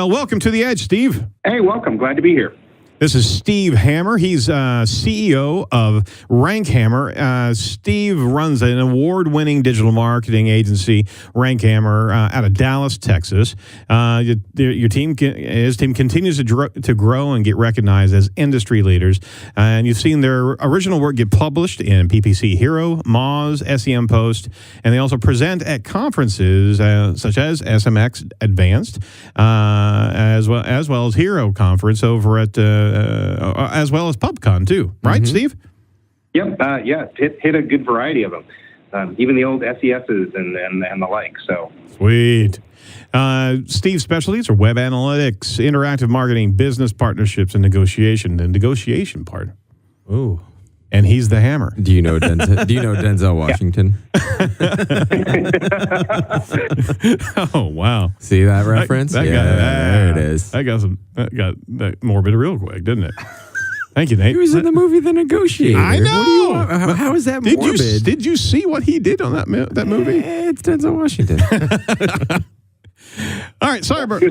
Well, welcome to The Edge, Steve. Hey, welcome. Glad to be here. This is Steve Hammer. He's CEO of RankHammer. Steve runs an award-winning digital marketing agency, RankHammer, out of Dallas, Texas. His team continues to grow and get recognized as industry leaders. And you've seen their original work get published in PPC Hero, Moz, SEM Post, and they also present at conferences such as SMX Advanced, as well as Hero Conference over at as well as PubCon too, right, Steve? Yep. Hit a good variety of them, even the old SESs and the like. So sweet. Steve's specialties are web analytics, interactive marketing, business partnerships, and negotiation. The negotiation part. Ooh. And he's the hammer. Do you know Denzel Washington? Oh wow! See that reference? There it is. That got that morbid real quick, didn't it? Thank you, Nate. He was in the movie The Negotiator. I know. How is that morbid? Did you see what he did on that movie? It's Denzel Washington. All right, sorry, Bert.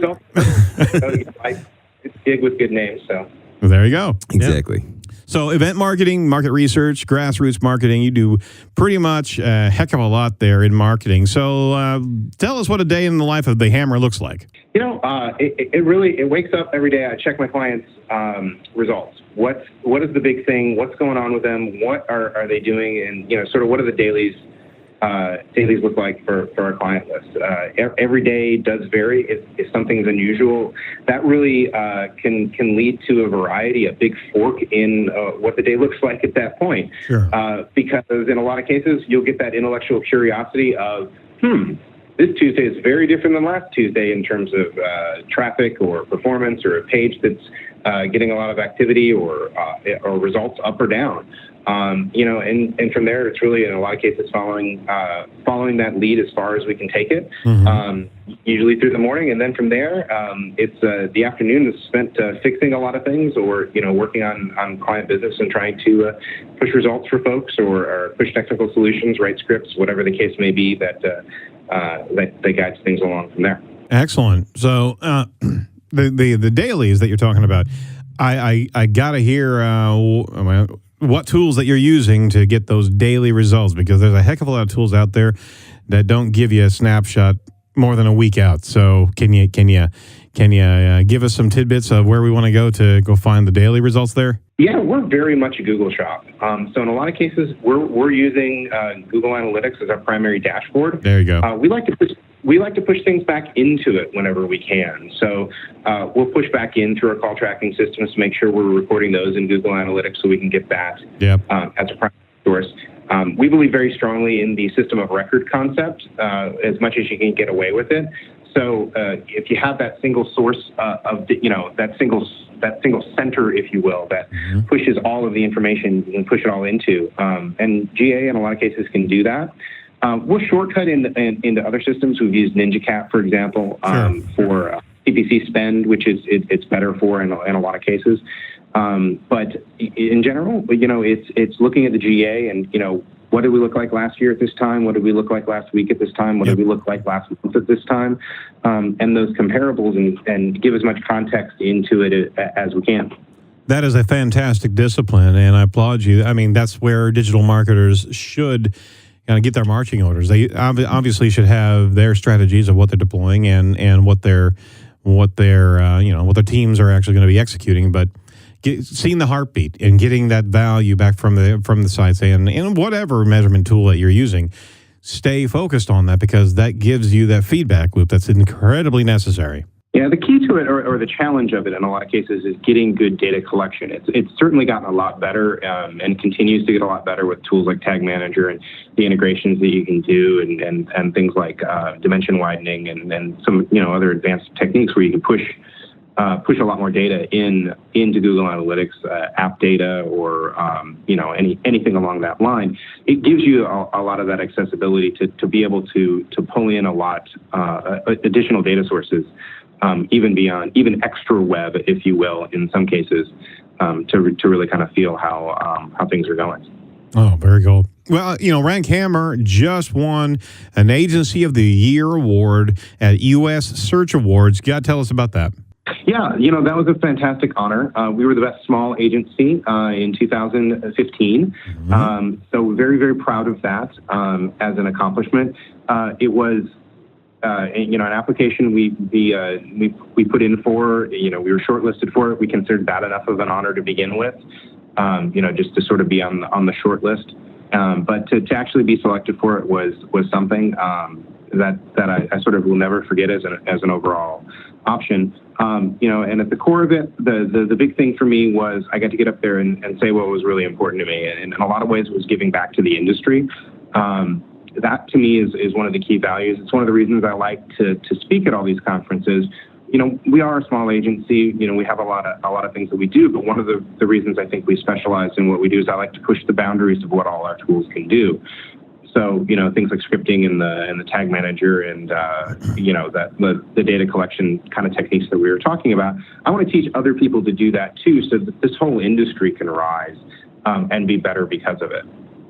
It's big with good names. So there you go. Exactly. Yeah. So event marketing, market research, grassroots marketing, you do pretty much a heck of a lot there in marketing. So tell us what a day in the life of the Hammer looks like. It wakes up every day. I check my clients' results. What is the big thing? What's going on with them? What are they doing? And sort of what are the dailies look like for our client list. Every day does vary. If something's unusual, that really can lead to a variety, a big fork in what the day looks like at that point. Sure. Because in a lot of cases, you'll get that intellectual curiosity of, this Tuesday is very different than last Tuesday in terms of traffic or performance or a page that's getting a lot of activity or results up or down. And from there, it's really in a lot of cases following that lead as far as we can take it, usually through the morning, and then from there, it's the afternoon is spent fixing a lot of things or working on client business and trying to push results for folks or push technical solutions, write scripts, whatever the case may be that guides things along from there. Excellent. So the dailies that you're talking about, I gotta hear what tools that you're using to get those daily results, because there's a heck of a lot of tools out there that don't give you a snapshot more than a week out. So can you give us some tidbits of where we want to go find the daily results there? Yeah, we're very much a Google shop. So in a lot of cases, we're using Google Analytics as our primary dashboard. There you go. We like to push things back into it whenever we can. So we'll push back in through our call tracking systems to make sure we're recording those in Google Analytics so we can get that as a primary source. We believe very strongly in the system of record concept as much as you can get away with it. So if you have that single source that single center, if you will, that pushes all of the information you can push it all into, and GA in a lot of cases can do that. We'll shortcut into other systems. We've used NinjaCat, for example, for PPC spend, which it's better for in a lot of cases. But in general, it's looking at the GA and what did we look like last year at this time? What did we look like last week at this time? What did we look like last month at this time? And those comparables and give as much context into it as we can. That is a fantastic discipline, and I applaud you. I mean, that's where digital marketers should get their marching orders. They obviously should have their strategies of what they're deploying and what their teams are actually going to be executing, but seeing the heartbeat and getting that value back from the sites and whatever measurement tool that you're using, stay focused on that, because that gives you that feedback loop that's incredibly necessary. Yeah, the key to it, or the challenge of it in a lot of cases, is getting good data collection. It's certainly gotten a lot better and continues to get a lot better with tools like Tag Manager and the integrations that you can do and things like dimension widening and some other advanced techniques where you can push a lot more data into Google Analytics, app data, or anything along that line. It gives you a lot of that accessibility to be able to pull in a lot additional data sources, even extra web, if you will, in some cases, to really kind of feel how things are going. Oh, very cool. Well, Rank Hammer just won an Agency of the Year award at U.S. Search Awards. Got to tell us about that. Yeah, that was a fantastic honor. We were the best small agency in 2015. So very, very proud of that as an accomplishment. It was, an application we put in for. We were shortlisted for it. We considered that enough of an honor to begin with. Just to sort of be on the short list. But to actually be selected for it was something that I sort of will never forget as an overall option. And at the core of it, the big thing for me was I got to get up there and say what was really important to me. And in a lot of ways, it was giving back to the industry. That to me is one of the key values. It's one of the reasons I like to speak at all these conferences. We are a small agency. We have a lot of things that we do, but one of the reasons I think we specialize in what we do is I like to push the boundaries of what all our tools can do. So, things like scripting and the tag manager and the data collection kind of techniques that we were talking about. I want to teach other people to do that too, so that this whole industry can rise and be better because of it.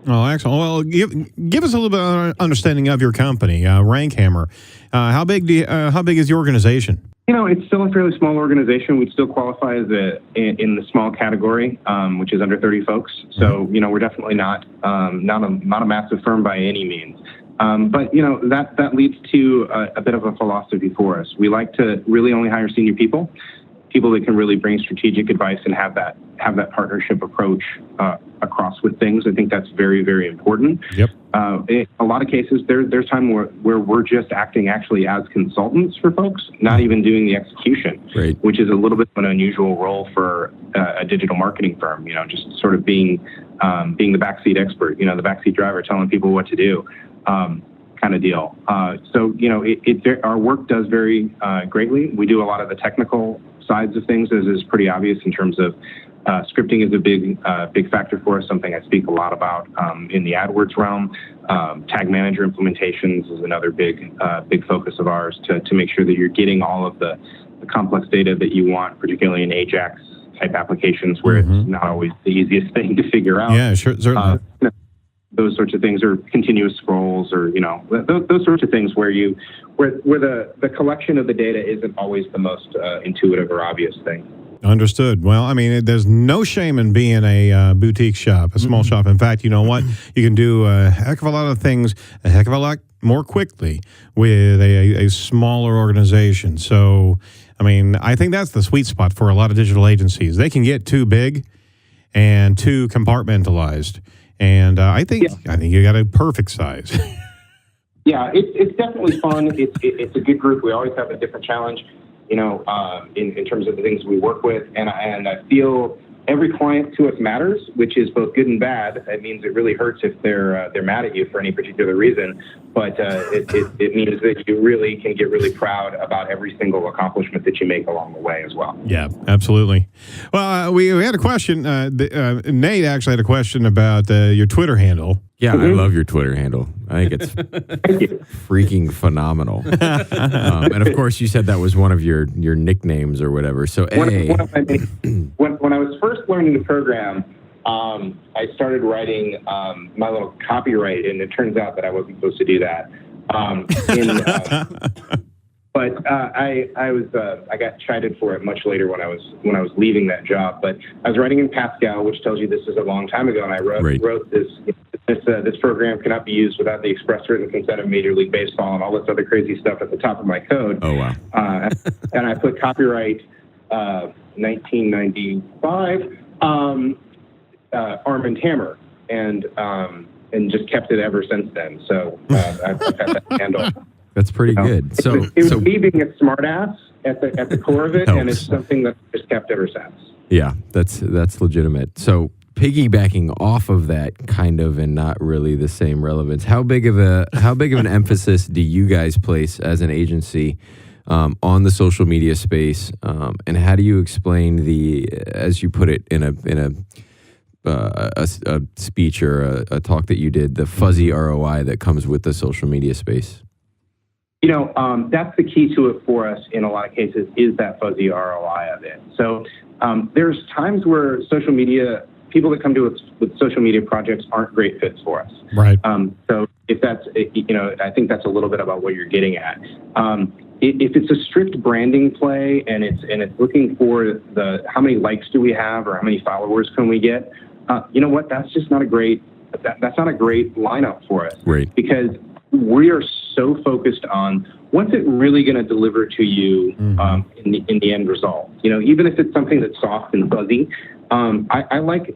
Oh, excellent. Well, give us a little bit of understanding of your company, Rank Hammer. How big is the organization? It's still a fairly small organization. We'd still qualify as in the small category, which is under 30 folks. So, we're definitely not a massive firm by any means. But that leads to a bit of a philosophy for us. We like to really only hire senior people that can really bring strategic advice and have that partnership approach across with things. I think that's very, very important. Yep. In a lot of cases, there's time where we're just acting actually as consultants for folks, not even doing the execution, right. Which is a little bit of an unusual role for a digital marketing firm. Just sort of being the backseat expert, the backseat driver telling people what to do. Kind of deal. So our work does vary greatly. We do a lot of the technical sides of things, as is pretty obvious in terms of scripting is a big factor for us, something I speak a lot about in the AdWords realm. Tag manager implementations is another big focus of ours to make sure that you're getting all of the complex data that you want, particularly in Ajax type applications where it's not always the easiest thing to figure out. Yeah, sure, certainly. Those sorts of things, or continuous scrolls, or those sorts of things where the collection of the data isn't always the most intuitive or obvious thing. Understood. Well, I mean, there's no shame in being a boutique shop, a small shop. In fact, you know what? You can do a heck of a lot of things a heck of a lot more quickly with a smaller organization. So, I mean, I think that's the sweet spot for a lot of digital agencies. They can get too big and too compartmentalized. And I think you got a perfect size. Yeah, it's definitely fun. It's a good group. We always have a different challenge, in terms of the things we work with. And I feel every client to us matters, which is both good and bad. It means it really hurts if they're mad at you for any particular reason. But it means that you really can get really proud about every single accomplishment that you make along the way as well. Yeah, absolutely. Well, we had a question. Nate actually had a question about your Twitter handle. Yeah, I love your Twitter handle. I think it's freaking phenomenal. And of course, you said that was one of your nicknames or whatever. So, when I was first learning the program, I started writing my little copyright, and it turns out that I wasn't supposed to do that. But I got chided for it much later when I was leaving that job. But I was writing in Pascal, which tells you this is a long time ago, and I wrote this program cannot be used without the express written consent of Major League Baseball and all this other crazy stuff at the top of my code. Oh wow! And I put copyright 1995 Arm & Hammer, and just kept it ever since then. So I've got that handle. That's pretty good. So it was me being a smartass at the core of it, helps. And it's something that's just kept ever since. Yeah, that's legitimate. So piggybacking off of that, kind of, and not really the same relevance. How big of an emphasis do you guys place as an agency on the social media space, and how do you explain as you put it in a speech or a talk that you did, the fuzzy ROI that comes with the social media space? That's the key to it for us in a lot of cases, is that fuzzy ROI of it. So there's times where social media people that come to us with social media projects aren't great fits for us. Right. So if that's, I think that's a little bit about what you're getting at. If it's a strict branding play and it's looking for how many likes do we have or how many followers can we get, you know what? That's just not a great lineup for us. Right. Because we are so focused on what's it really going to deliver to you in the end result. Even if it's something that's soft and fuzzy, I like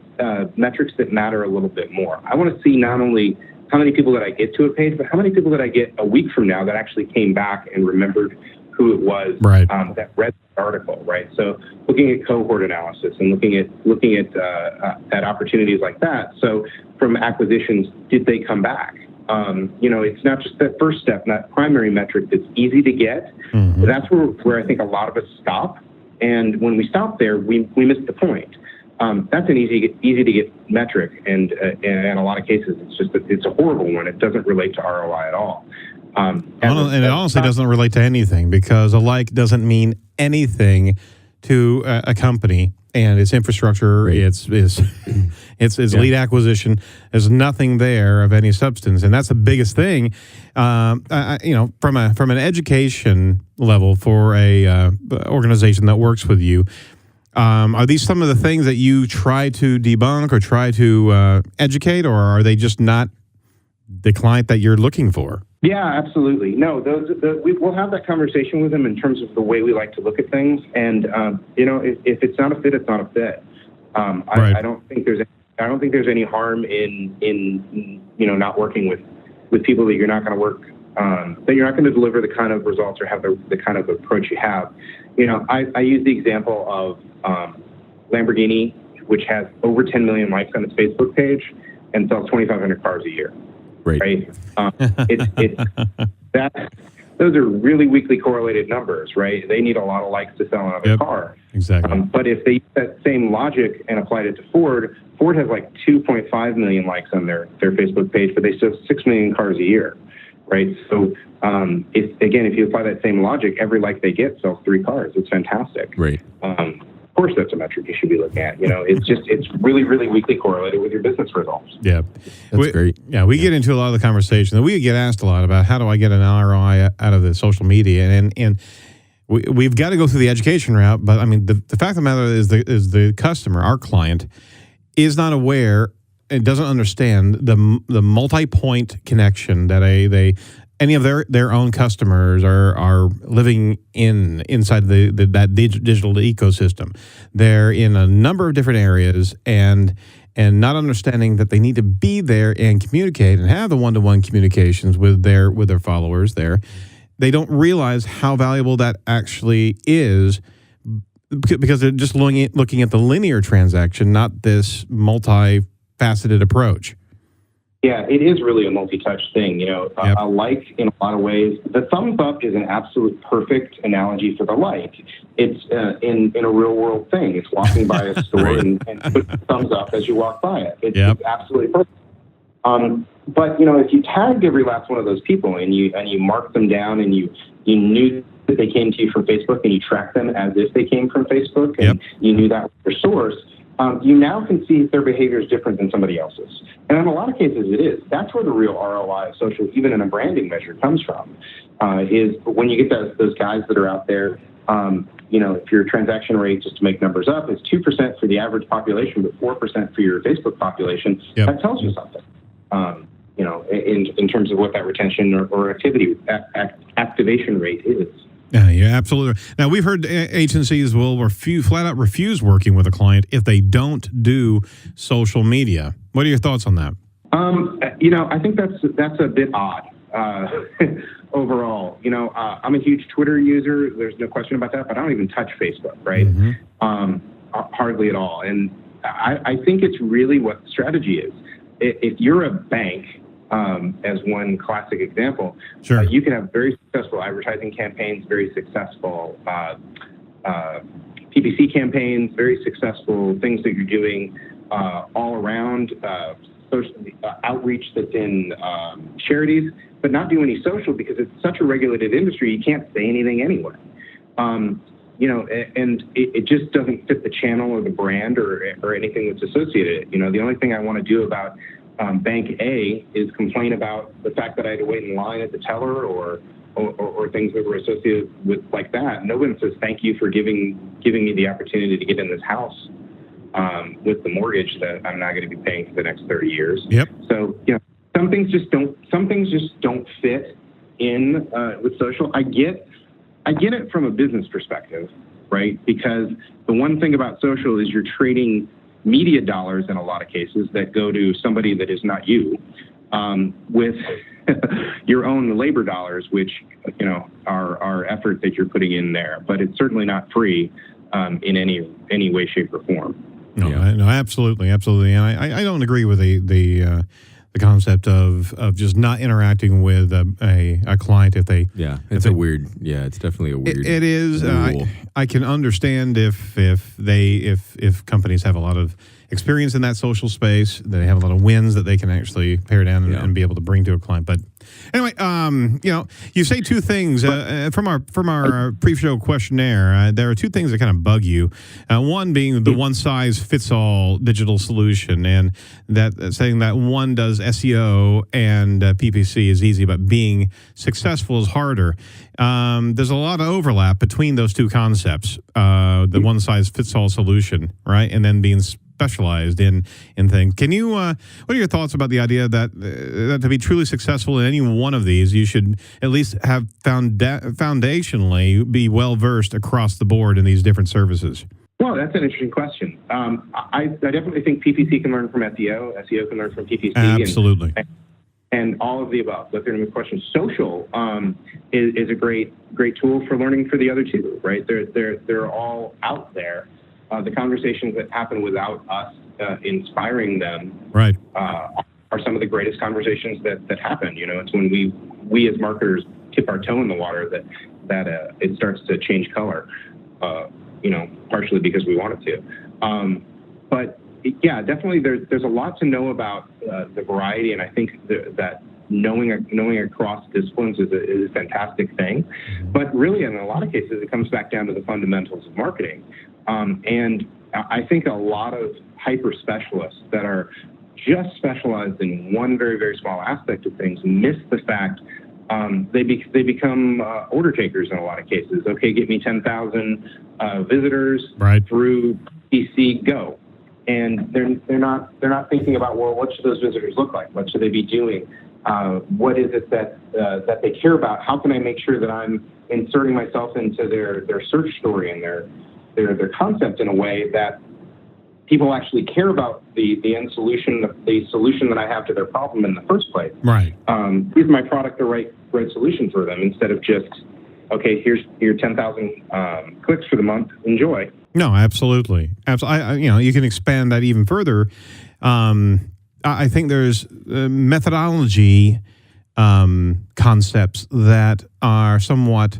metrics that matter a little bit more. I want to see not only how many people that I get to a page, but how many people that I get a week from now that actually came back and remembered who it was that read the article, right? So looking at cohort analysis and looking at opportunities like that. So from acquisitions, did they come back? It's not just that first step, that primary metric that's easy to get. But that's where I think a lot of us stop. And when we stop there, we miss the point. That's an easy to get metric, and in a lot of cases, it's a horrible one. It doesn't relate to ROI at all. And it honestly doesn't relate to anything, because a like doesn't mean anything to a company and its infrastructure, its lead acquisition. There's nothing there of any substance, and that's the biggest thing. From an education level for a organization that works with you. Are these some of the things that you try to debunk or try to educate, or are they just not the client that you're looking for? Yeah, absolutely. No, we'll have that conversation with them in terms of the way we like to look at things. And if it's not a fit, it's not a fit. I don't think there's any harm in not working with people that you're not going to work that you're not going to deliver the kind of results or have the kind of approach you have. I use the example of Lamborghini, which has over 10 million likes on its Facebook page and sells 2,500 cars a year. Right? Those are really weakly correlated numbers, right? They need a lot of likes to sell another car. Exactly. But if they use that same logic and applied it to Ford has like 2.5 million likes on their Facebook page, but they sell 6 million cars a year. Right. So, if you apply that same logic, every like they get sells 3 cars. It's fantastic. Right. Of course, that's a metric you should be looking at. It's really, really weakly correlated with your business results. Yeah. That's great. Yeah. We get into a lot of the conversation. We get asked a lot about how do I get an ROI out of the social media, and we've got to go through the education route. But I mean, the fact of the matter is the customer, our client, is not aware. It doesn't understand the multi-point connection that any of their own customers are living inside that digital ecosystem. They're in a number of different areas and not understanding that they need to be there and communicate and have the one-to-one communications with their followers there. They don't realize how valuable that actually is, because they're just looking at the linear transaction, not this multi-faceted approach. Yeah, it is really a multi-touch thing. A like, in a lot of ways, the thumbs up is an absolute perfect analogy for the like. It's in a real world thing. It's walking by a store and put the thumbs up as you walk by it. It's absolutely perfect. But if you tagged every last one of those people and you marked them down and you knew that they came to you from Facebook and you tracked them as if they came from Facebook and you knew that was their source, you now can see if their behavior is different than somebody else's. And in a lot of cases it is. That's where the real ROI of social, even in a branding measure, comes from, is when you get those guys that are out there, if your transaction rate, just to make numbers up, is 2% for the average population, but 4% for your Facebook population, that tells you something, in terms of what that retention or activation rate is. Yeah, absolutely. Now, we've heard agencies will flat out refuse working with a client if they don't do social media. What are your thoughts on that? I think that's a bit odd overall. I'm a huge Twitter user. There's no question about that, but I don't even touch Facebook, right? Hardly at all. And I think it's really what the strategy is. If you're a bank, as one classic example, you can have very successful advertising campaigns, very successful PPC campaigns, very successful things that you're doing all around, social outreach that's in charities, but not do any social because it's such a regulated industry, you can't say anything anyway. and it just doesn't fit the channel or the brand or anything that's associated. The only thing I want to do about Bank A is complain about the fact that I had to wait in line at the teller or things that were associated with like that. No one says thank you for giving me the opportunity to get in this house with the mortgage that I'm not going to be paying for the next 30 years. Yep. So some things just don't fit in with social. I get it from a business perspective, right? Because the one thing about social is you're trading media dollars in a lot of cases that go to somebody that is not you, with your own labor dollars, which are effort that you're putting in there. But it's certainly not free in any way, shape, or form. No, no, absolutely, and I don't agree with the concept of just not interacting with a client if they. Yeah, it's weird. Yeah, it's definitely a weird. It is. I can understand if companies have a lot of experience in that social space, they have a lot of wins that they can actually pare down and be able to bring to a client. But anyway, you say two things from our pre-show questionnaire. There are two things that kind of bug you. One being the one-size-fits-all digital solution, and that saying that one does SEO and PPC is easy, but being successful is harder. There's a lot of overlap between those two concepts, the one-size-fits-all solution, right, and then being specialized in things. Can you? What are your thoughts about the idea that to be truly successful in any one of these, you should at least have foundationally be well versed across the board in these different services? Well, that's an interesting question. I definitely think PPC can learn from SEO. SEO can learn from PPC. Absolutely. And all of the above. That's an question. Social is a great tool for learning for the other two. Right? They're all out there. The conversations that happen without us inspiring them, right, are some of the greatest conversations that happen. It's when we as marketers tip our toe in the water that it starts to change color. Partially because we want it to. But yeah, definitely there's a lot to know about the variety, and I think that knowing across disciplines is a fantastic thing. But really, in a lot of cases, it comes back down to the fundamentals of marketing. And I think a lot of hyper specialists that are just specialized in one very, very small aspect of things miss the fact they become order takers in a lot of cases. Okay, get me 10,000 visitors through PC Go, and they're not thinking about, well, what should those visitors look like? What should they be doing? What is it that they care about? How can I make sure that I'm inserting myself into their search story and their concept in a way that people actually care about the end solution, the solution that I have to their problem in the first place. Right. Is my product the right solution for them, instead of just, okay, here's your 10,000 clicks for the month, enjoy. No, absolutely. You can expand that even further. I think there's methodology concepts that are somewhat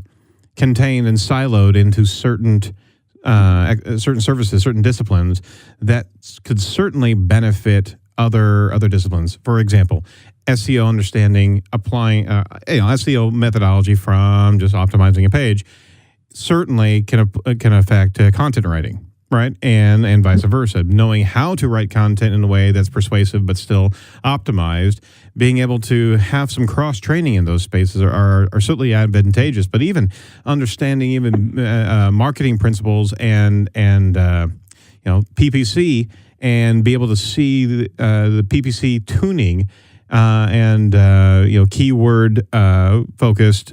contained and siloed into certain services, certain disciplines that could certainly benefit other disciplines. For example, SEO understanding, applying SEO methodology from just optimizing a page certainly can affect content writing, right? And vice versa. Knowing how to write content in a way that's persuasive but still optimized, being able to have some cross training in those spaces are certainly advantageous. But even understanding marketing principles and PPC, and be able to see the PPC tuning and keyword focused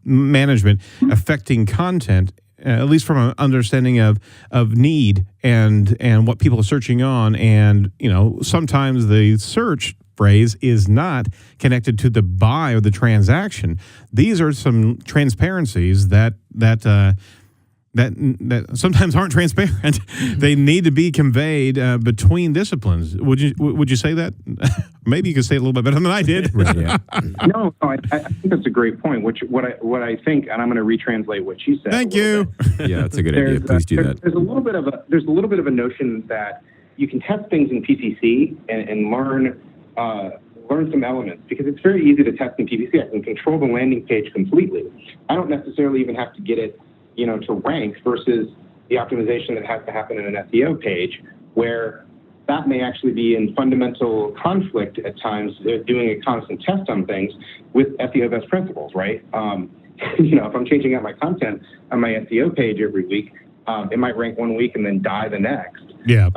management affecting content, at least from an understanding of need and what people are searching on. And sometimes the search phrase is not connected to the buy or the transaction. These are some transparencies that sometimes aren't transparent. They need to be conveyed between disciplines. Would you say that? Maybe you could say it a little bit better than I did. Right, yeah. No, I think that's a great point. What I think, and I'm going to retranslate what she said. Thank you. Yeah, that's a good idea. Please do that. There's a little bit of a notion that you can test things in PPC and learn some elements, because it's very easy to test in PPC. I can control the landing page completely. I don't necessarily even have to get it to rank versus the optimization that has to happen in an SEO page, where that may actually be in fundamental conflict at times, doing a constant test on things with SEO best principles, right? If I'm changing out my content on my SEO page every week, it might rank one week and then die the next. Yeah.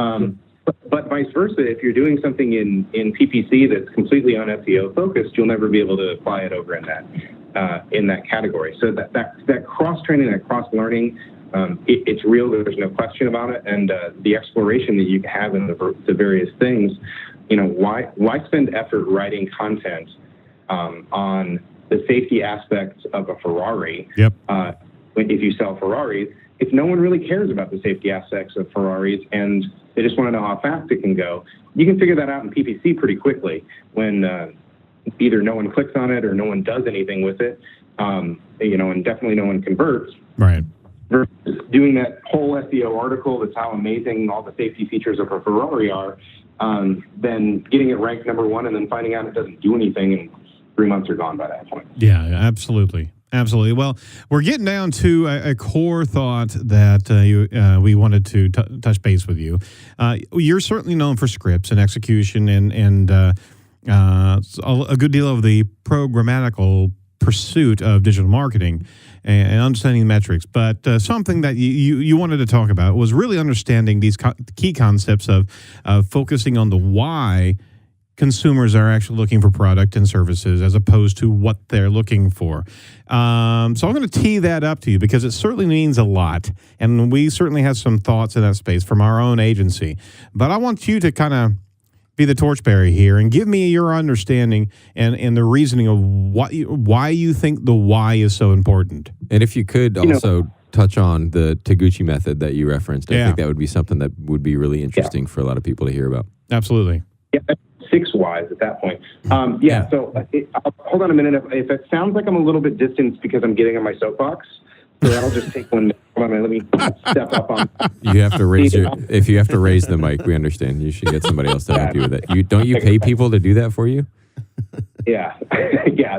But vice versa, if you're doing something in PPC that's completely on SEO focused, you'll never be able to apply it over in that category. So that cross training, that cross learning, it's real. There's no question about it. And the exploration that you have in the various things, why spend effort writing content on the safety aspects of a Ferrari? Yep. If you sell Ferraris, if no one really cares about the safety aspects of Ferraris and they just want to know how fast it can go, you can figure that out in PPC pretty quickly when either no one clicks on it or no one does anything with it, and definitely no one converts. Right. Versus doing that whole SEO article that's how amazing all the safety features of a Ferrari are, then getting it ranked number one and then finding out it doesn't do anything and 3 months are gone by that point. Yeah, absolutely. Absolutely. Well, we're getting down to a core thought that we wanted to touch base with you. You're certainly known for scripts and execution and a good deal of the programmatical pursuit of digital marketing and understanding metrics. But something that you wanted to talk about was really understanding these key concepts of focusing on the why consumers are actually looking for product and services as opposed to what they're looking for. So I'm going to tee that up to you because it certainly means a lot. And we certainly have some thoughts in that space from our own agency. But I want you to kind of be the torchbearer here and give me your understanding and the reasoning of why you think the why is so important. And if you could also touch on the Taguchi method that you referenced. I think that would be something that would be really interesting for a lot of people to hear about. Absolutely. Yeah, 6 whys at that point. So hold on a minute. If it sounds like I'm a little bit distant because I'm getting on my soapbox, so that'll just take 1 minute. Hold on, let me step up on. You have to raise if you have to raise the mic, we understand. You should get somebody else to help you with it. Don't you pay people to do that for you? Yeah.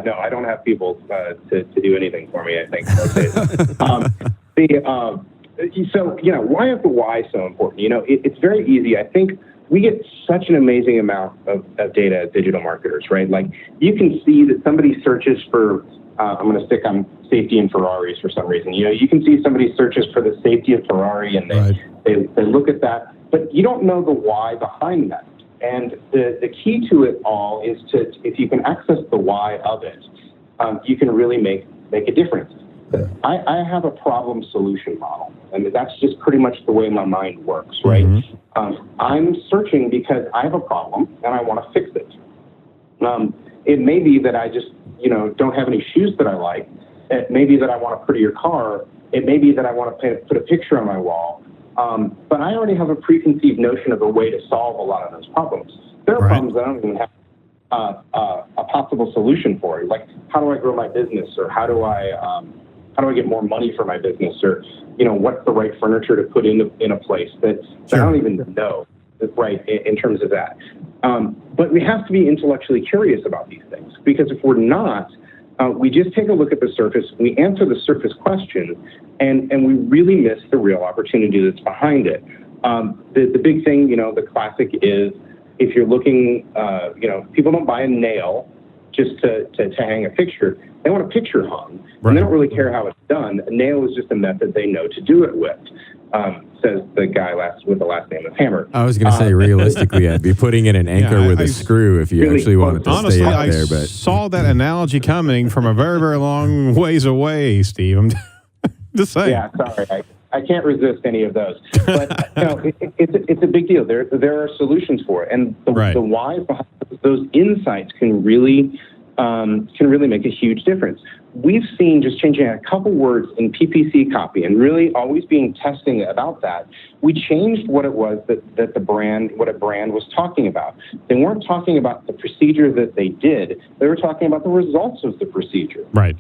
No, I don't have people to do anything for me, I think. Why is the why so important? It's very easy. I think we get such an amazing amount of data as digital marketers, right? Like you can see that somebody searches for, I'm going to stick on safety in Ferraris for some reason. You can see somebody searches for the safety of Ferrari and they look at that, but you don't know the why behind that. And the key to it all is if you can access the why of it, you can really make a difference. I have a problem solution model, and that's just pretty much the way my mind works, right? Mm-hmm. I'm searching because I have a problem and I want to fix it. It may be that I just, don't have any shoes that I like. It may be that I want a prettier car. It may be that I want to put a picture on my wall. But I already have a preconceived notion of a way to solve a lot of those problems. There are problems that I don't even have a possible solution for. Like, how do I grow my business, or how do I get more money for my business, or what's the right furniture to put in a place that I don't even know, right, in terms of that. But we have to be intellectually curious about these things, because if we're not, we just take a look at the surface, we answer the surface question, and we really miss the real opportunity that's behind it. The big thing, the classic is, if you're looking, people don't buy a nail just to hang a picture. They want a picture hung, and they don't really care how it's done. A nail is just a method they know to do it with, says the guy with the last name of Hammer. I was going to say, realistically, I'd be putting in an anchor with a screw if you actually wanted to stay up there. But saw that analogy coming from a very, very long ways away, Steve. I'm just saying. Yeah, sorry. I can't resist any of those. But it's a big deal. There are solutions for it, and the whys behind those insights can really make a huge difference. We've seen, just changing a couple words in PPC copy and really always being testing about that, we changed what it was that a brand was talking about. They weren't talking about the procedure that they did. They were talking about the results of the procedure. Right.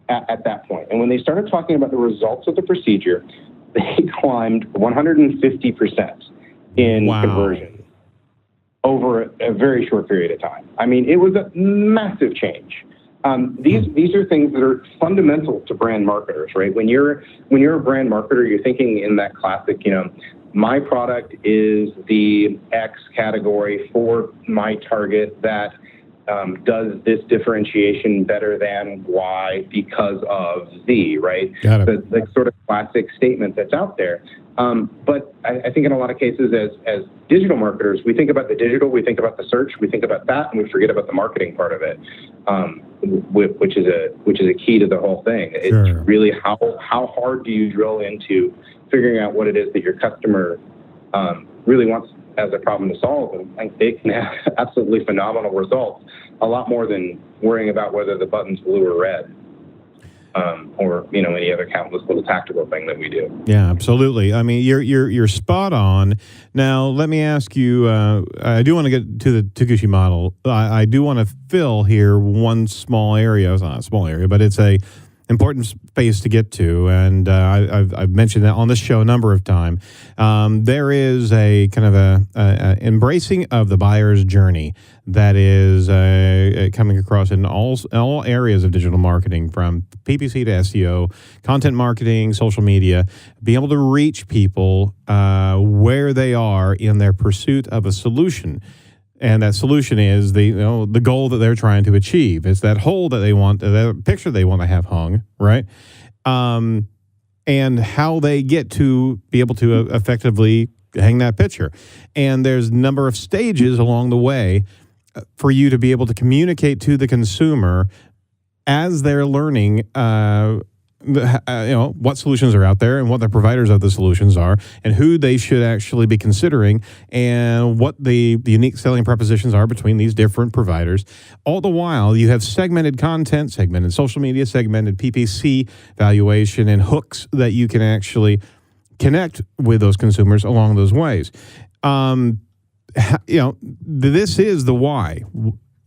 At that point. And when they started talking about the results of the procedure, they climbed 150% in conversion over a very short period of time. I mean, it was a massive change. These are things that are fundamental to brand marketers, right? When you're a brand marketer, you're thinking in that classic, my product is the X category for my target that does this differentiation better than Y because of Z, right? Got it. The sort of classic statement that's out there. But I think in a lot of cases, as digital marketers, we think about the digital, we think about the search, we think about that, and we forget about the marketing part of it, which is a key to the whole thing. Sure. It's really how hard do you drill into figuring out what it is that your customer really wants as a problem to solve, and they can have absolutely phenomenal results, a lot more than worrying about whether the button's blue or red. Or any other countless little tactical thing that we do. Yeah, absolutely. I mean, you're spot on. Now, let me ask you. I do want to get to the Taguchi model. I do want to fill here one small area. It's not a small area, but it's a important space to get to, and I've mentioned that on this show a number of times. There is a kind of a embracing of the buyer's journey that is coming across in all areas of digital marketing, from PPC to SEO, content marketing, social media, be able to reach people where they are in their pursuit of a solution. And that solution is the goal that they're trying to achieve. It's that hole that they want, that picture they want to have hung, right? And how they get to be able to effectively hang that picture. And there's a number of stages along the way for you to be able to communicate to the consumer as they're learning what solutions are out there and what the providers of the solutions are and who they should actually be considering and what the unique selling propositions are between these different providers. All the while, you have segmented content, segmented social media, segmented PPC valuation, and hooks that you can actually connect with those consumers along those ways. This is the why,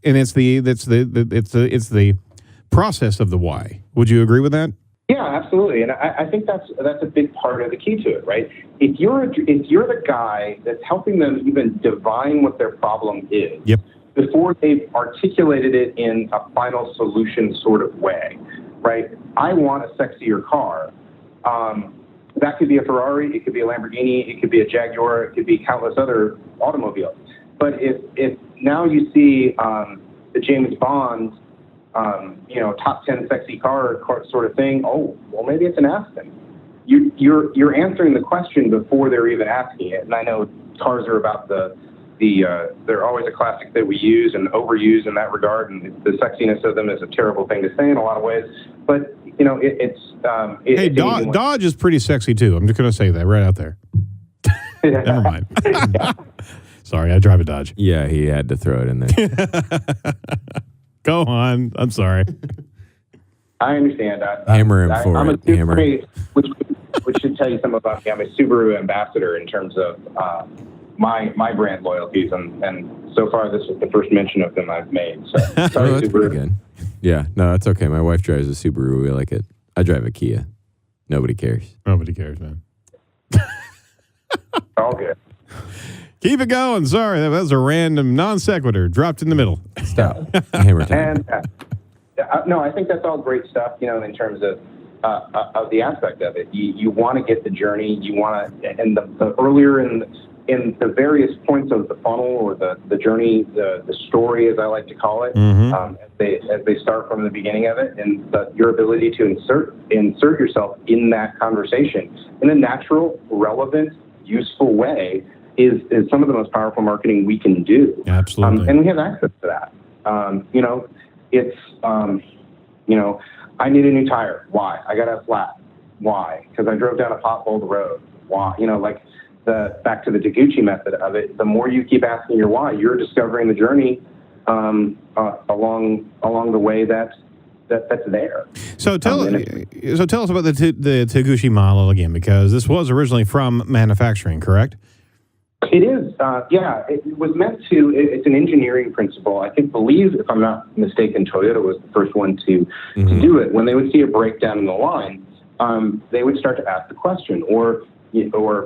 and it's the process of the why. Would you agree with that? Yeah, absolutely, and I think that's a big part of the key to it, right? If you're the guy that's helping them even divine what their problem is, yep, before they've articulated it in a final solution sort of way, right? I want a sexier car. That could be a Ferrari, it could be a Lamborghini, it could be a Jaguar, it could be countless other automobiles. But if now you see the James Bond, top 10 sexy car sort of thing, oh, well, maybe it's an Aston. You're answering the question before they're even asking it. And I know cars are about they're always a classic that we use and overuse in that regard, and the sexiness of them is a terrible thing to say in a lot of ways. But hey, Dodge is pretty sexy too. I'm just going to say that right out there. Never mind. Sorry, I drive a Dodge. Yeah, he had to throw it in there. Go on. I'm sorry. I understand. Hammer him for I'm it. Hammer. Which should tell you something about me. I'm a Subaru ambassador in terms of my brand loyalties, and so far this is the first mention of them I've made. So sorry, that's Subaru. pretty good. Yeah, no, that's okay. My wife drives a Subaru. We like it. I drive a Kia. Nobody cares. Nobody cares, man. All good. Keep it going. Sorry, that was a random non sequitur dropped in the middle. Stop. Hammer time. And no, I think that's all great stuff. In terms of the aspect of it, you want to get the journey. You want to, and the earlier in the various points of the funnel or the journey, the story, as I like to call it, as they start from the beginning of it, and your ability to insert yourself in that conversation in a natural, relevant, useful way is some of the most powerful marketing we can do. Absolutely. And we have access to that. I need a new tire. Why? I got a flat. Why? Because I drove down a potholed road. Why? Back to the Taguchi method of it. The more you keep asking your why, you're discovering the journey along the way that's there. So tell us about the Taguchi model again, because this was originally from manufacturing, correct? It is, yeah. It was meant to. It's an engineering principle. I believe, if I'm not mistaken, Toyota was the first one to do it. When they would see a breakdown in the line, they would start to ask the question, or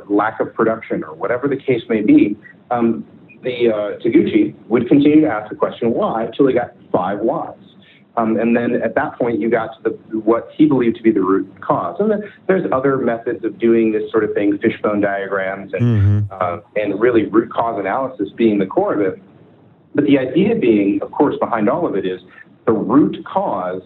lack of production, or whatever the case may be. The Taguchi would continue to ask the question why until they got 5 whys. And then at that point, you got to what he believed to be the root cause. And then there's other methods of doing this sort of thing, fishbone diagrams, and really root cause analysis being the core of it. But the idea being, of course, behind all of it is the root cause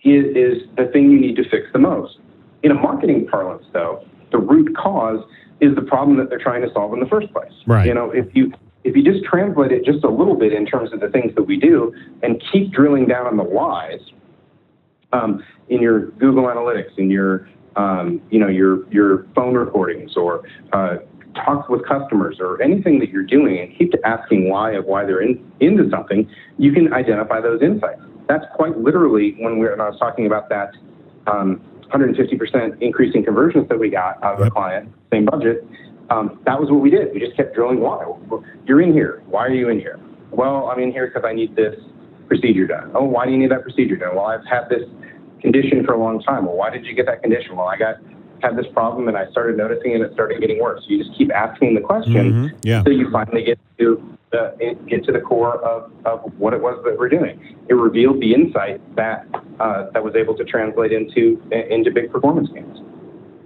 is the thing you need to fix the most. In a marketing parlance, though, the root cause is the problem that they're trying to solve in the first place. Right. If you just translate it just a little bit in terms of the things that we do and keep drilling down on the whys, in your Google Analytics, in your your phone recordings, or talks with customers, or anything that you're doing, and keep asking why they're into something, you can identify those insights. That's quite literally when I was talking about that 150% increase in conversions that we got out of the client, same budget. That was what we did. We just kept drilling why. You're in here. Why are you in here? Well, I'm in here because I need this procedure done. Oh, why do you need that procedure done? Well, I've had this condition for a long time. Well, why did you get that condition? Well, I had this problem and I started noticing it, and it started getting worse. You just keep asking the question until you finally get to the core of what it was that we're doing. It revealed the insight that was able to translate into big performance gains.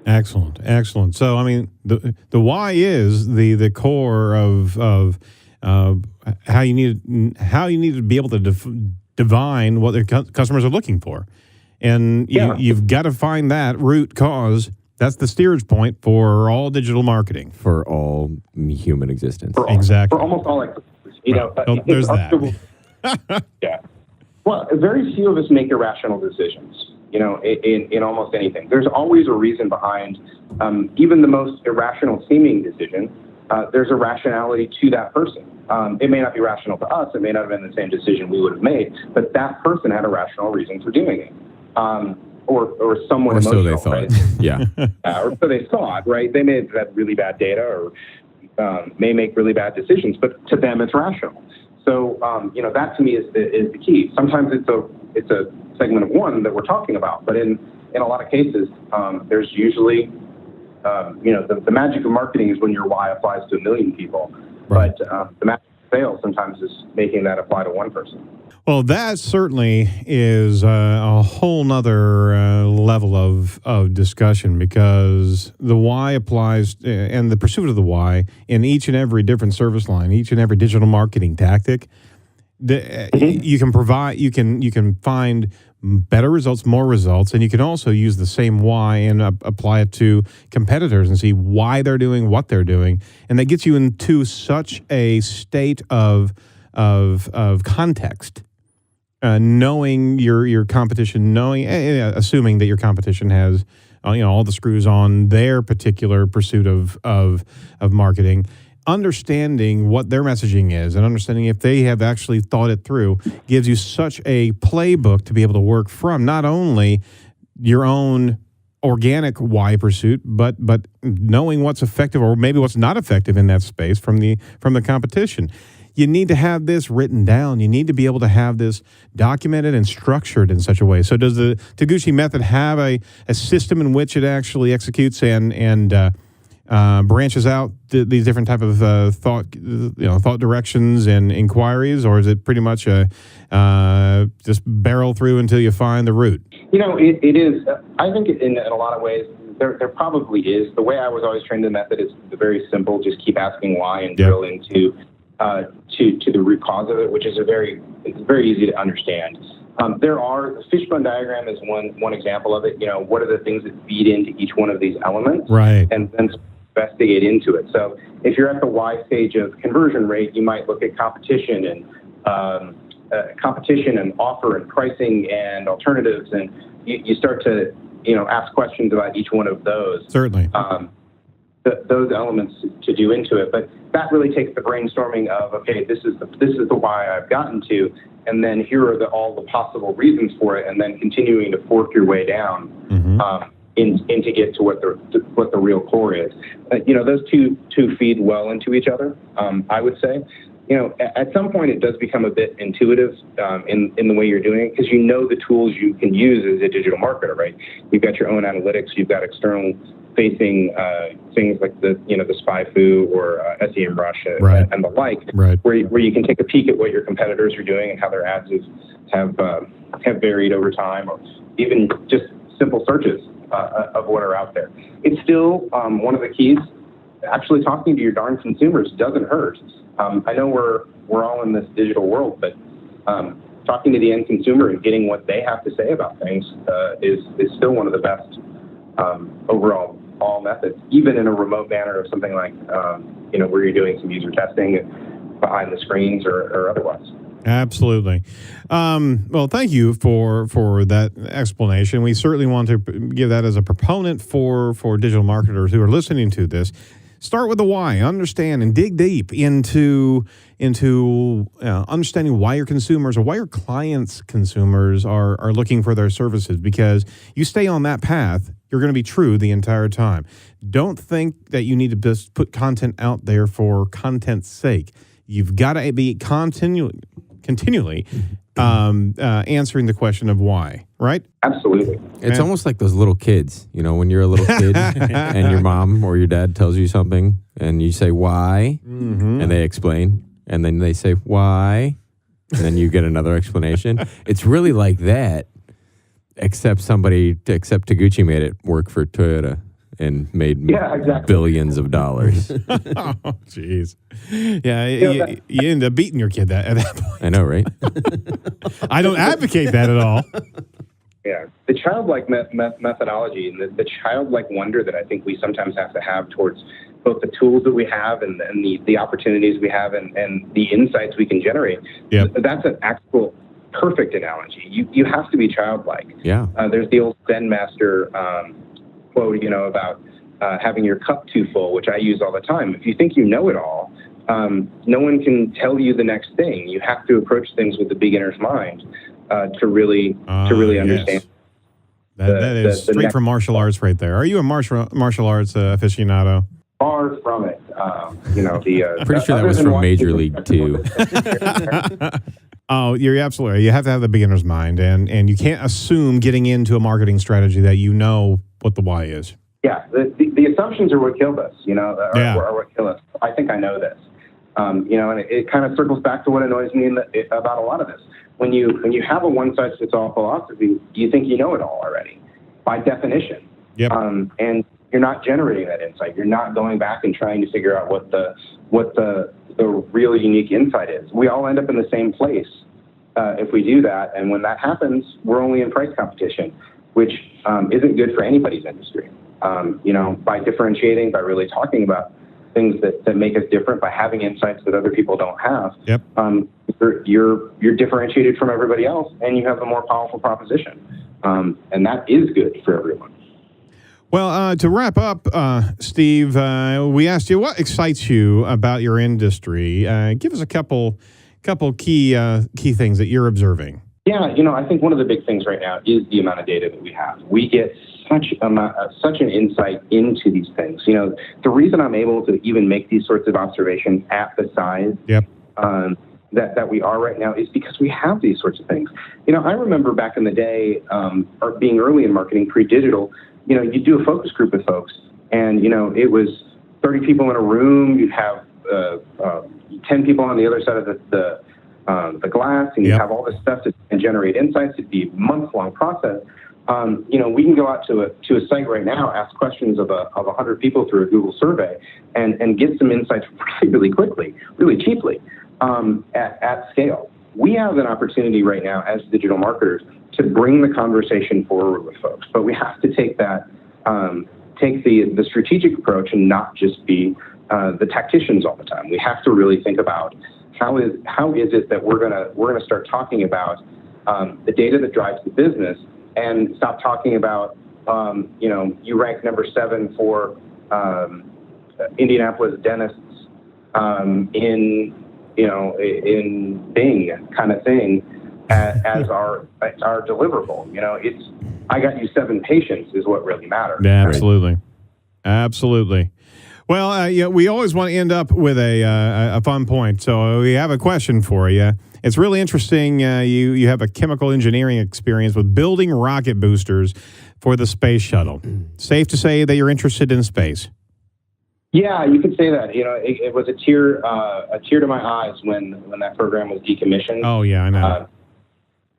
Excellent. So, I mean, the why is the core of how you need to be able to divine what their customers are looking for, and you've got to find that root cause. That's the steerage point for all digital marketing, for all human existence. Exactly. For almost all existence. There's that. Yeah. Well, very few of us make irrational decisions. In almost anything. There's always a reason behind even the most irrational seeming decision. There's a rationality to that person. It may not be rational to us. It may not have been the same decision we would have made, but that person had a rational reason for doing it. Or someone emotional. So they thought. Right? Yeah. Or so they thought, right? They may have had really bad data, or may make really bad decisions, but to them it's rational. So that to me is the key. Sometimes it's a segment of one that we're talking about, but in a lot of cases, there's usually the magic of marketing is when your why applies to 1 million people, right. But the magic of sales sometimes is making that apply to one person. Well, that certainly is a whole nother level of discussion, because the why applies, and the pursuit of the why in each and every different service line, each and every digital marketing tactic. You can find better results, more results, and you can also use the same why and apply it to competitors and see why they're doing what they're doing, and that gets you into such a state of context, knowing your competition, assuming that your competition has all the screws on their particular pursuit of marketing. Understanding what their messaging is and understanding if they have actually thought it through gives you such a playbook to be able to work from, not only your own organic why pursuit, but knowing what's effective or maybe what's not effective in that space from the competition. You need to have this written down. You need to be able to have this documented and structured in such a way. So does the Taguchi method have a system in which it actually executes and branches out these different type of thought directions and inquiries, or is it pretty much just barrel through until you find the root? It is. I think in a lot of ways there probably is. The way I was always trained in the method is very simple. Just keep asking why and drill into to the root cause of it, which is very easy to understand. The fishbone diagram is one example of it. What are the things that feed into each one of these elements, right? And then investigate into it. So if you're at the why stage of conversion rate, you might look at competition and offer and pricing and alternatives, and you start to ask questions about each one of those. Certainly. Those elements to do into it, but that really takes the brainstorming of, okay, this is the why I've gotten to, and then here are all the possible reasons for it, and then continuing to fork your way down to get to what the real core is. Those two feed well into each other. I would say, at some point it does become a bit intuitive in the way you're doing it, because the tools you can use as a digital marketer, right? You've got your own analytics, you've got external facing things like the SpyFu or SEMrush Right. and the like, Right. where you can take a peek at what your competitors are doing and how their ads have varied over time, or even just simple searches of what are out there. It's still one of the keys. Actually, talking to your darn consumers doesn't hurt. I know we're all in this digital world, but talking to the end consumer and getting what they have to say about things is still one of the best overall all methods, even in a remote manner of something like where you're doing some user testing behind the screens or otherwise. Absolutely. Well, thank you for that explanation. We certainly want to give that as a proponent for digital marketers who are listening to this. Start with the why. Understand and dig deep into understanding why your consumers or why your clients' consumers are looking for their services. Because you stay on that path, you're going to be true the entire time. Don't think that you need to just put content out there for content's sake. You've got to be continually answering the question of why, right? Absolutely. It's almost like those little kids, when you're a little kid and your mom or your dad tells you something and you say, why? Mm-hmm. And they explain. And then they say, why? And then you get another explanation. It's really like that, except Taguchi made it work for Toyota and made billions of dollars. Oh, jeez. Yeah, you end up beating your kid at that point. I know, right? I don't advocate that at all. Yeah, the childlike methodology and the childlike wonder that I think we sometimes have to have towards both the tools that we have and the opportunities we have and the insights we can generate. Yep. That's an actual perfect analogy. You have to be childlike. Yeah. There's the old Zen master quote, about having your cup too full, which I use all the time. If you think you know it all, no one can tell you the next thing. You have to approach things with the beginner's mind to really understand. Yes. That is straight from martial arts right there. Are you a martial arts aficionado? Far from it. Pretty sure that was from Major League 2. Oh, you're absolutely right. You have to have the beginner's mind, and you can't assume getting into a marketing strategy that you know what the why is. Yeah, the assumptions are what killed us, are what kill us. I think I know this. And it kind of circles back to what annoys me about a lot of this. When you have a one-size-fits-all philosophy, you think you know it all already, by definition. Yep. And you're not generating that insight. You're not going back and trying to figure out what the real unique insight is. We all end up in the same place if we do that. And when that happens, we're only in price competition, which isn't good for anybody's industry. By differentiating, by really talking about things that make us different, by having insights that other people don't have, yep. You're differentiated from everybody else, and you have a more powerful proposition. And that is good for everyone. Well, to wrap up, Steve, we asked you what excites you about your industry. Give us a couple key things that you're observing. Yeah, I think one of the big things right now is the amount of data that we have. We get such an insight into these things. The reason I'm able to even make these sorts of observations at the size that we are right now is because we have these sorts of things. I remember back in the day, or being early in marketing, pre-digital, you do a focus group with folks, and it was 30 people in a room. You'd have 10 people on the other side of the glass, and you have all this stuff to generate insights. It'd be a month-long process. We can go out to a site right now, ask questions of 100 people through a Google survey, and get some insights really quickly, really cheaply, at scale. We have an opportunity right now as digital marketers to bring the conversation forward with folks, but we have to take the strategic approach and not just be the tacticians all the time. We have to really think about how is it that we're gonna start talking about the data that drives the business, and stop talking about you rank number 7 for Indianapolis dentists in Bing kind of thing as our deliverable. It's I got you 7 patients is what really matters. Yeah, absolutely. Absolutely. Well, we always want to end up with a fun point. So we have a question for you. It's really interesting. You have a chemical engineering experience with building rocket boosters for the space shuttle. Safe to say that you're interested in space. Yeah, you could say that. It was a tear to my eyes when that program was decommissioned. Oh yeah, I know.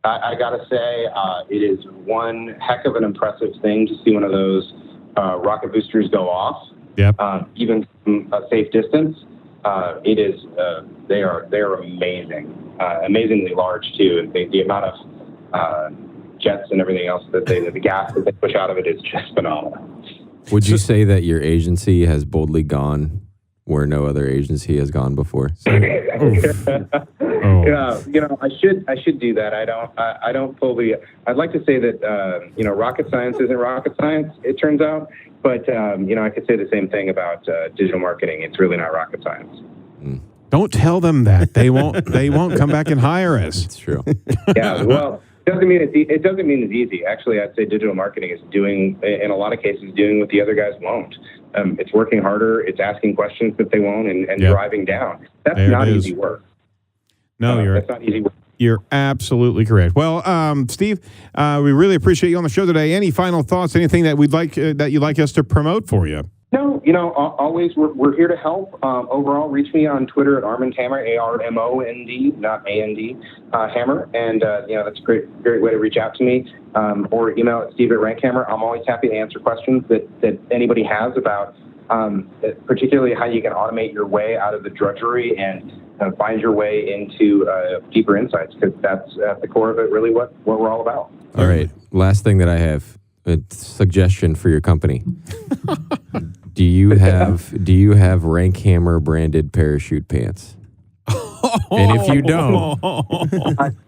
I gotta say, it is one heck of an impressive thing to see one of those rocket boosters go off. Yep. Even from a safe distance. It is. They are amazing, amazingly large too. And the amount of jets and everything else the gas that they push out of it is just phenomenal. Would you say that your agency has boldly gone where no other agency has gone before? Yeah, I should do that. I don't fully. I'd like to say that rocket science isn't rocket science. It turns out, but I could say the same thing about digital marketing. It's really not rocket science. Don't tell them that. They won't come back and hire us. It's true. Yeah, well, it doesn't mean it's easy. Actually, I'd say digital marketing is doing, in a lot of cases, doing what the other guys won't. It's working harder. It's asking questions that they won't and driving down. That's not easy work. No, that's not easy work. You're absolutely correct. Well, Steve, we really appreciate you on the show today. Any final thoughts? Anything that you'd like us to promote for you? No, always we're here to help. Overall, reach me on Twitter at Armand Hammer, ARMOND, not AND, Hammer, and that's a great way to reach out to me. Or email at Steve@RankHammer. I'm always happy to answer questions that anybody has about, particularly how you can automate your way out of the drudgery and find your way into deeper insights, because that's at the core of it. Really, what we're all about. All right, last thing that I have. A suggestion for your company. Do you have Rank Hammer branded parachute pants? And if you don't,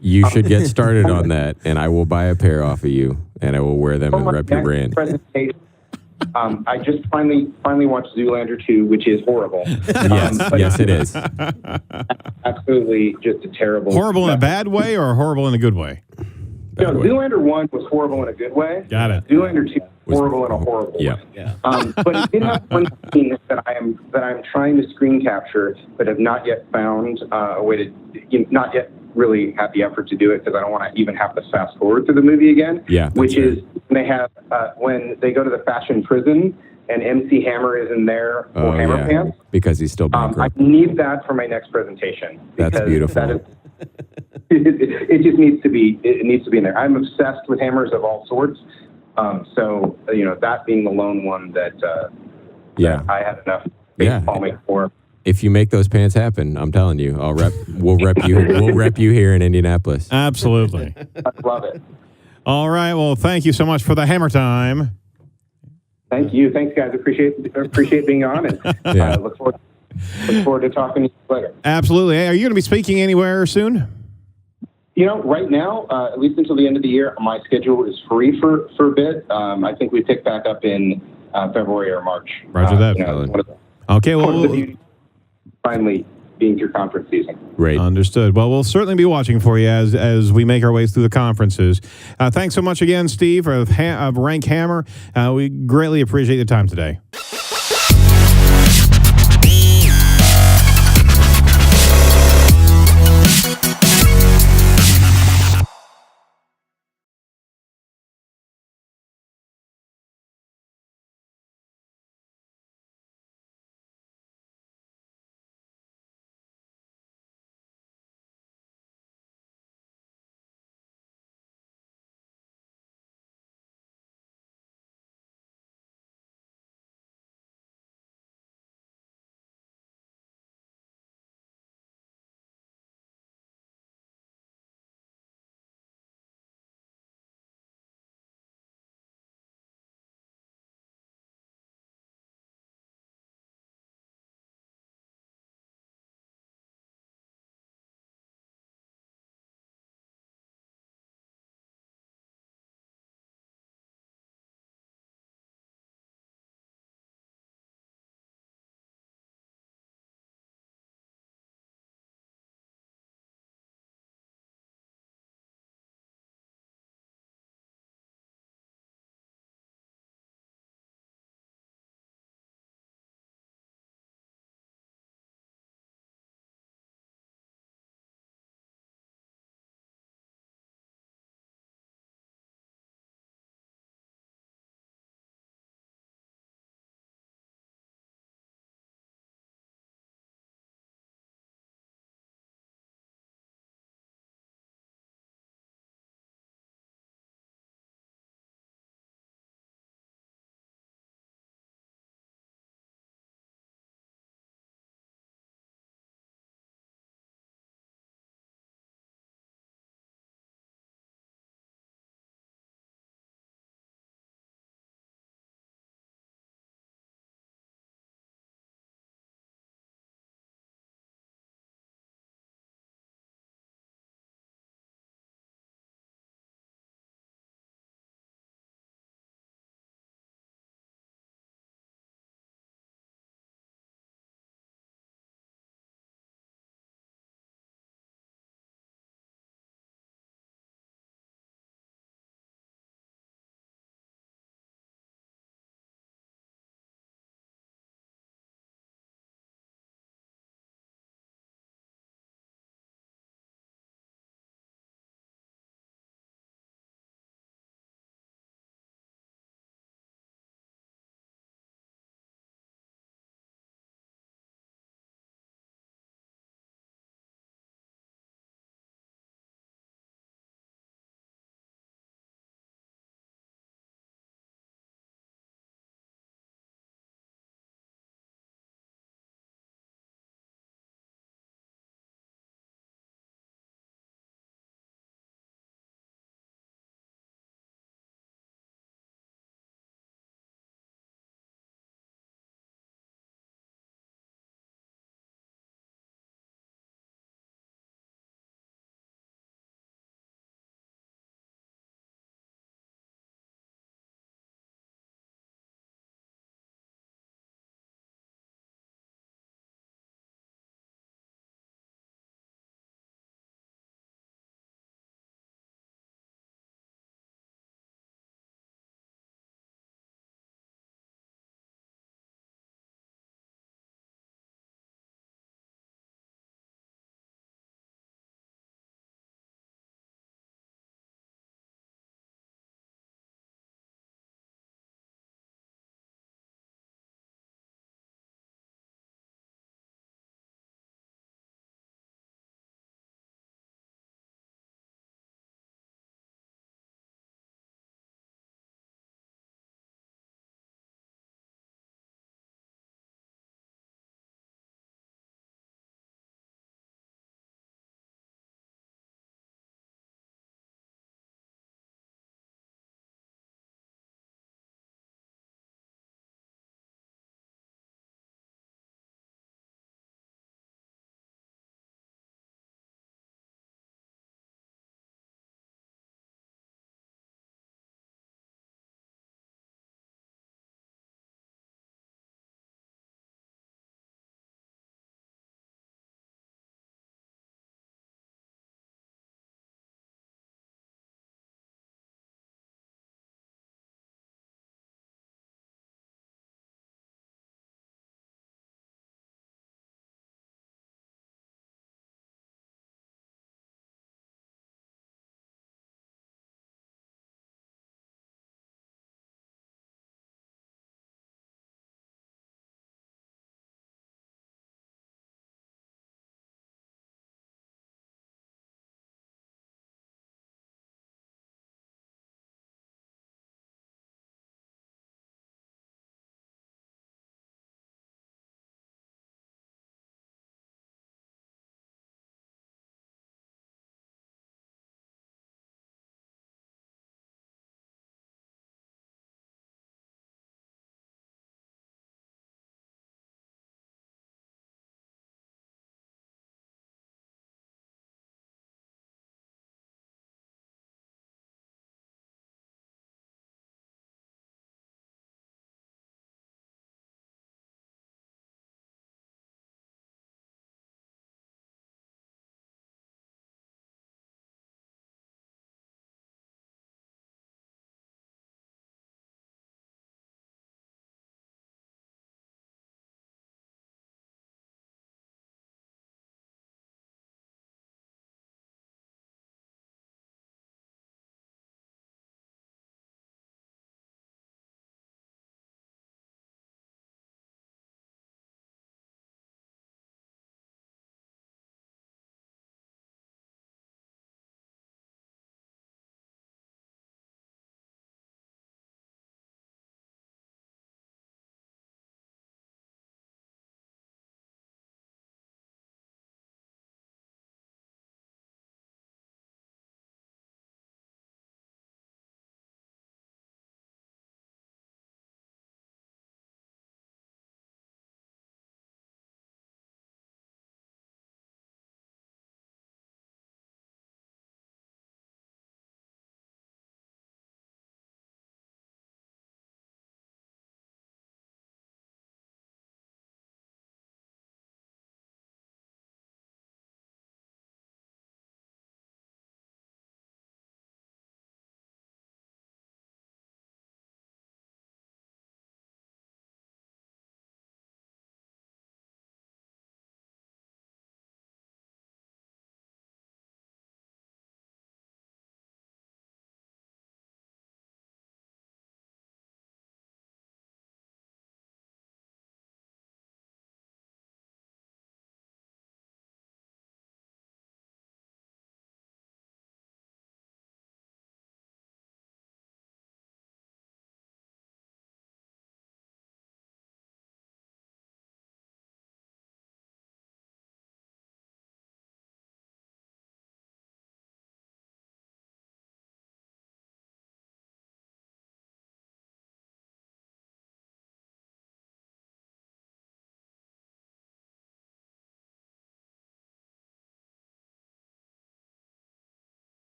you should get started on that, and I will buy a pair off of you, and I will wear them and rep your brand. I just finally watched Zoolander 2, which is horrible. Yes, it is. Absolutely, just a terrible. Horrible in a bad way or horrible in a good way? No, Zoolander 1 was horrible in a good way. Got it. Zoolander 2 was horrible in a horrible way. Yeah. But it did have one scene that I'm trying to screen capture, but have not yet found a way to, not yet really had the effort to do it, because I don't want to even have to fast forward through the movie again. Yeah. Which is when they go to the fashion prison and MC Hammer is in there for Hammer Pants. Because he's still bankrupt. I need that for my next presentation. That's beautiful. It just needs to be. It needs to be in there. I'm obsessed with hammers of all sorts. So that being the lone one that I had enough palming for. If you make those pants happen, I'm telling you, we'll rep you here in Indianapolis. Absolutely. I love it. All right. Well, thank you so much for the Hammer Time. Thanks, guys. Appreciate being on, and look forward to talking to you later. Absolutely. Hey, are you going to be speaking anywhere soon? Right now, at least until the end of the year, my schedule is free for a bit. I think we pick back up in February or March. Roger that. Okay. Well, finally being through conference season. Great. Understood. Well, we'll certainly be watching for you as we make our ways through the conferences. Thanks so much again, Steve, of Rank Hammer. We greatly appreciate the time today.